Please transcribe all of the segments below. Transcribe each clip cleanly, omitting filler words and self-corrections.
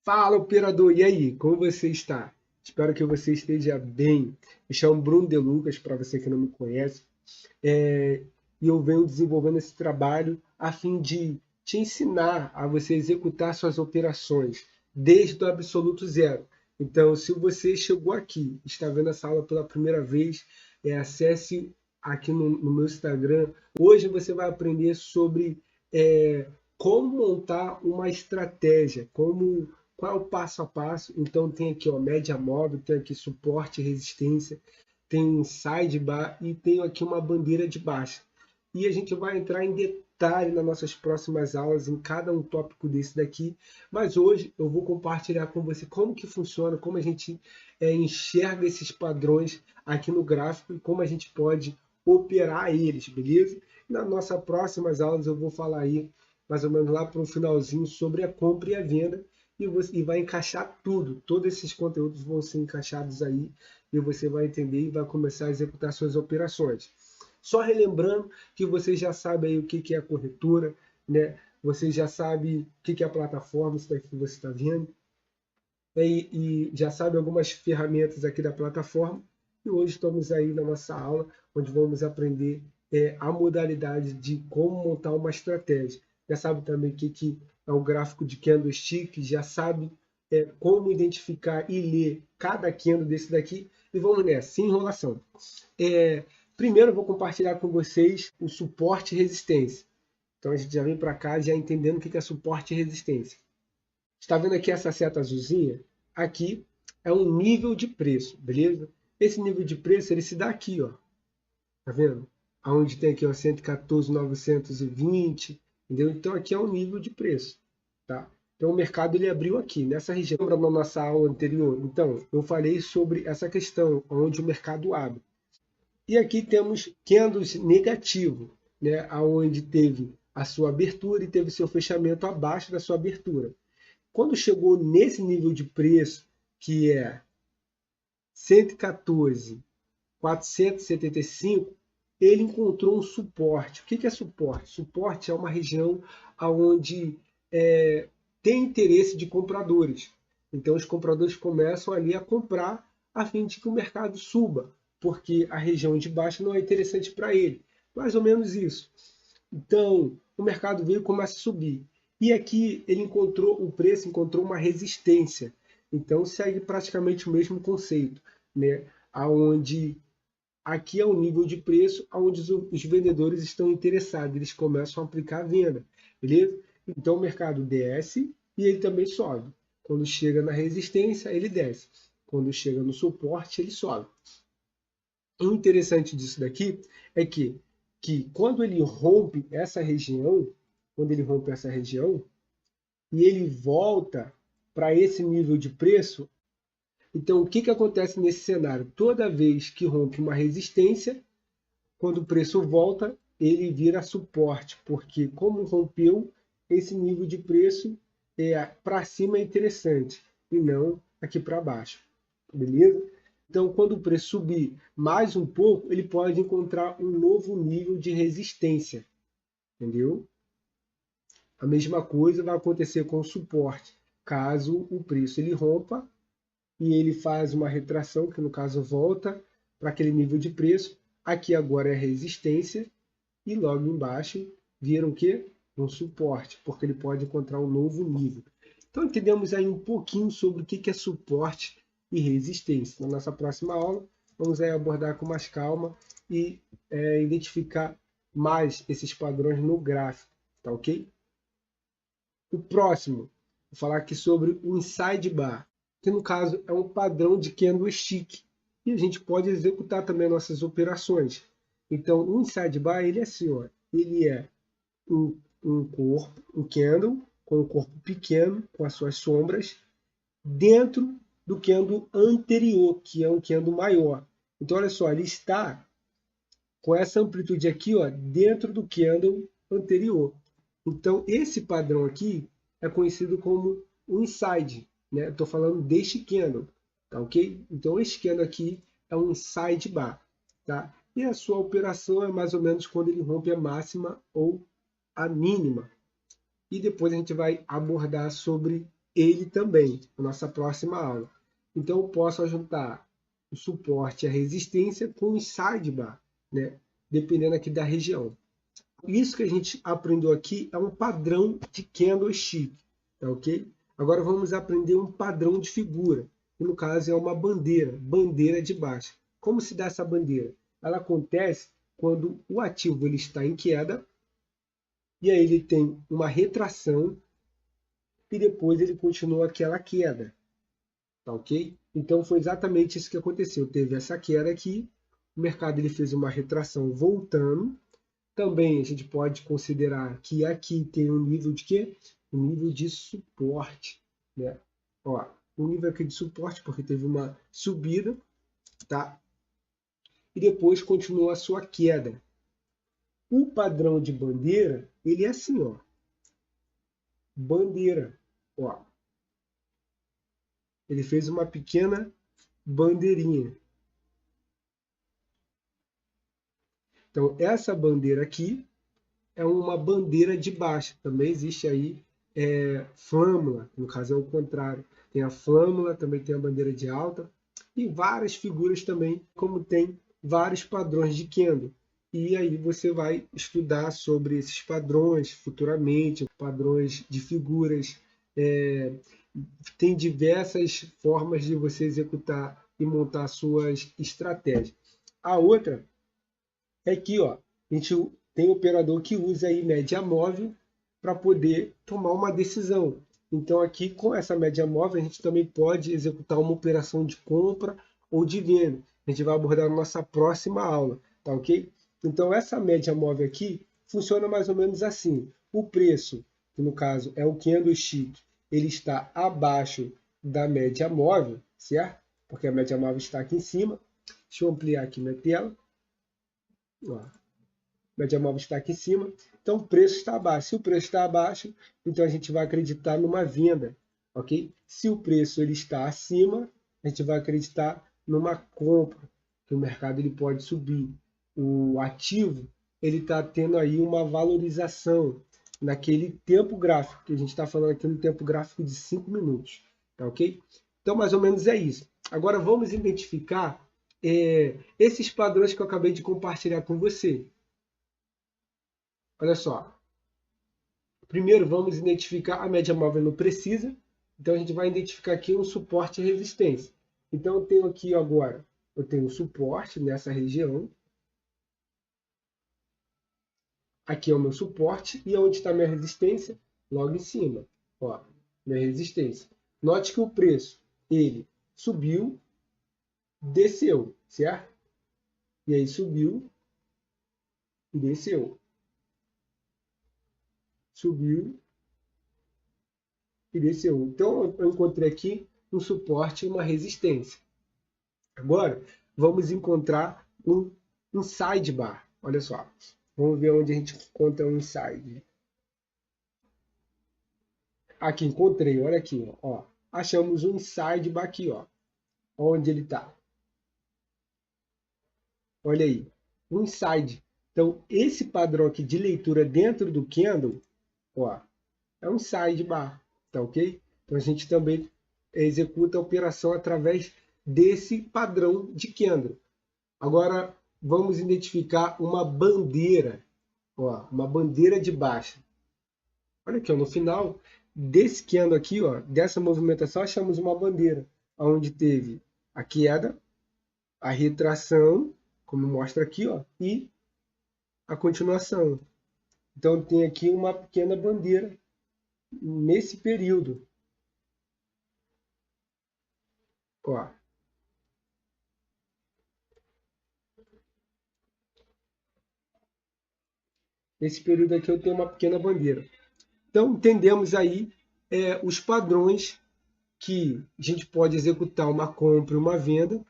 Fala, operador! E aí, como você está? Espero que você esteja bem. Me chamo Bruno De Lucas, para você que não me conhece, e eu venho desenvolvendo esse trabalho a fim de te ensinar a você executar suas operações desde o absoluto zero. Então, se você chegou aqui, está vendo essa aula pela primeira vez, acesse aqui no meu Instagram. Hoje você vai aprender sobre como montar uma estratégia, qual é o passo a passo. Então tem aqui média móvel, tem aqui suporte e resistência, tem sidebar e tem aqui uma bandeira de baixa. E a gente vai entrar em detalhe nas nossas próximas aulas em cada um tópico desse daqui, mas hoje eu vou compartilhar com você como que funciona, como a gente enxerga esses padrões aqui no gráfico e como a gente pode operar eles, beleza? Nas nossas próximas aulas eu vou falar aí mais ou menos lá para o finalzinho sobre a compra e a venda, e vai encaixar tudo. Todos esses conteúdos vão ser encaixados aí e você vai entender e vai começar a executar suas operações. Só relembrando que você já sabe aí o que é a corretora, né? Você já sabe o que é a plataforma, isso daqui que você está vendo, e já sabe algumas ferramentas aqui da plataforma. E hoje estamos aí na nossa aula, onde vamos aprender a modalidade de como montar uma estratégia. Já sabe também o que é o gráfico de candlestick, já sabe como identificar e ler cada candle desse daqui. E vamos nessa, sem enrolação. Primeiro eu vou compartilhar com vocês o suporte e resistência. Então a gente já vem para cá já entendendo o que é suporte e resistência. Está vendo aqui essa seta azulzinha? Aqui é um nível de preço, beleza? Esse nível de preço ele se dá aqui, ó. Tá vendo? Aonde tem aqui, ó, 114.920, entendeu? Então aqui é um nível de preço, tá? Então o mercado ele abriu aqui, nessa região. Lembra na nossa aula anterior? Então, eu falei sobre essa questão, onde o mercado abre. E aqui temos candles negativo, né? Aonde teve a sua abertura e teve seu fechamento abaixo da sua abertura. Quando chegou nesse nível de preço, que é 114.475, ele encontrou um suporte. O que é suporte? Suporte é uma região onde tem interesse de compradores. Então os compradores começam ali a comprar a fim de que o mercado suba, porque a região de baixo não é interessante para ele. Mais ou menos isso. Então o mercado veio e começa a subir. E aqui ele encontrou o preço, encontrou uma resistência. Então segue praticamente o mesmo conceito, né? Aonde aqui é o nível de preço onde os vendedores estão interessados, eles começam a aplicar a venda, beleza? Então o mercado desce e ele também sobe. Quando chega na resistência, ele desce. Quando chega no suporte, ele sobe. O interessante disso daqui é que quando ele rompe essa região, e ele volta para esse nível de preço, então o que acontece nesse cenário? Toda vez que rompe uma resistência, quando o preço volta, ele vira suporte, porque como rompeu esse nível de preço, para cima é interessante e não aqui para baixo, beleza? Então, quando o preço subir mais um pouco, ele pode encontrar um novo nível de resistência, entendeu? A mesma coisa vai acontecer com o suporte, caso o preço ele rompa e ele faz uma retração, que no caso volta para aquele nível de preço. Aqui agora é resistência e logo embaixo vira o quê? Um suporte, porque ele pode encontrar um novo nível. Então entendemos aí um pouquinho sobre o que é suporte e resistência. Na nossa próxima aula, vamos aí abordar com mais calma e identificar mais esses padrões no gráfico, tá ok? O próximo, vou falar aqui sobre o inside bar, que no caso é um padrão de candlestick, e a gente pode executar também nossas operações. Então o inside bar ele é assim, ó, ele é um corpo, um candle com um corpo pequeno, com as suas sombras, dentro do candle anterior, que é um candle maior. Então olha só, ele está com essa amplitude aqui, ó, dentro do candle anterior. Então esse padrão aqui é conhecido como o inside, né? Estou falando deste candle, tá ok? Então este candle aqui é um sidebar, tá? E a sua operação é mais ou menos quando ele rompe a máxima ou a mínima. E depois a gente vai abordar sobre ele também, na nossa próxima aula. Então eu posso juntar o suporte e a resistência com o sidebar, né? Dependendo aqui da região. Isso que a gente aprendeu aqui é um padrão de candlestick, tá ok? Agora vamos aprender um padrão de figura, que no caso é uma bandeira, bandeira de baixa. Como se dá essa bandeira? Ela acontece quando o ativo ele está em queda, e aí ele tem uma retração, e depois ele continua aquela queda, tá ok? Então foi exatamente isso que aconteceu. Teve essa queda aqui, o mercado ele fez uma retração voltando. Também a gente pode considerar que aqui tem um nível de quê? Um nível de suporte, né? Ó, um nível aqui de suporte porque teve uma subida, tá? E depois continua a sua queda. O padrão de bandeira, ele é assim, ó. Bandeira, ó. Ele fez uma pequena bandeirinha. Então, essa bandeira aqui é uma bandeira de baixa. Também existe aí flâmula, no caso é o contrário. Tem a flâmula, também tem a bandeira de alta, e várias figuras também, como tem vários padrões de candle. E aí você vai estudar sobre esses padrões futuramente, padrões de figuras. Tem diversas formas de você executar e montar suas estratégias. A outra é que ó, a gente tem operador que usa aí média móvel para poder tomar uma decisão. Então aqui com essa média móvel a gente também pode executar uma operação de compra ou de venda. A gente vai abordar na nossa próxima aula, tá ok? Então essa média móvel aqui funciona mais ou menos assim. O preço, que no caso é o candlestick, ele está abaixo da média móvel, certo? Porque a média móvel está aqui em cima. Deixa eu ampliar aqui minha tela. Ó, média móvel está aqui em cima, então o preço está abaixo. Se o preço está abaixo, então a gente vai acreditar numa venda, ok? Se o preço ele está acima, a gente vai acreditar numa compra, que o mercado ele pode subir. O ativo ele está tendo aí uma valorização naquele tempo gráfico, que a gente está falando aqui no tempo gráfico de 5 minutos, tá ok? Então mais ou menos é isso. Agora vamos identificar esses padrões que eu acabei de compartilhar com você. Olha só. Primeiro vamos identificar a média móvel não precisa. Então a gente vai identificar aqui um suporte e resistência. Então eu tenho aqui agora, eu tenho suporte nessa região. Aqui é o meu suporte e onde está minha resistência? Logo em cima. Ó, minha resistência. Note que o preço, ele subiu, desceu, certo? E aí subiu e desceu. Subiu e desceu. Então eu encontrei aqui um suporte e uma resistência. Agora vamos encontrar um sidebar. Olha só. Vamos ver onde a gente encontra um side. Aqui encontrei, olha aqui, ó. Achamos um sidebar aqui, ó. Onde ele está? Olha aí, um side. Então esse padrão aqui de leitura dentro do candle, ó, é um sidebar, tá ok? Então a gente também executa a operação através desse padrão de candle. Agora vamos identificar uma bandeira, ó, uma bandeira de baixa. Olha aqui, ó, no final desse candle aqui, ó, dessa movimentação, achamos uma bandeira, onde teve a queda, a retração, como mostra aqui, ó, e a continuação. Então tem aqui uma pequena bandeira nesse período. Ó. Nesse período aqui eu tenho uma pequena bandeira. Então entendemos aí os padrões que a gente pode executar uma compra e uma venda,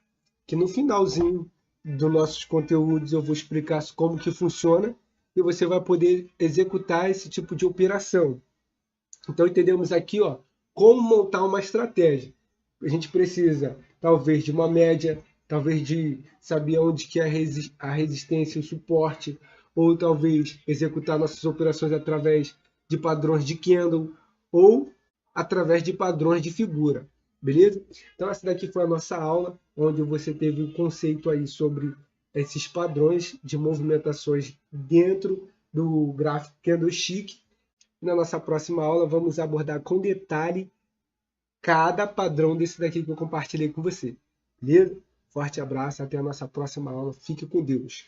que no finalzinho dos nossos conteúdos eu vou explicar como que funciona e você vai poder executar esse tipo de operação. Então entendemos aqui, ó, como montar uma estratégia. A gente precisa talvez de uma média, talvez de saber onde que é a resistência, o suporte, ou talvez executar nossas operações através de padrões de candle ou através de padrões de figura, beleza? Então essa daqui foi a nossa aula, onde você teve o conceito aí sobre esses padrões de movimentações dentro do gráfico candlestick. Na nossa próxima aula vamos abordar com detalhe cada padrão desse daqui que eu compartilhei com você, beleza? Forte abraço, até a nossa próxima aula. Fique com Deus.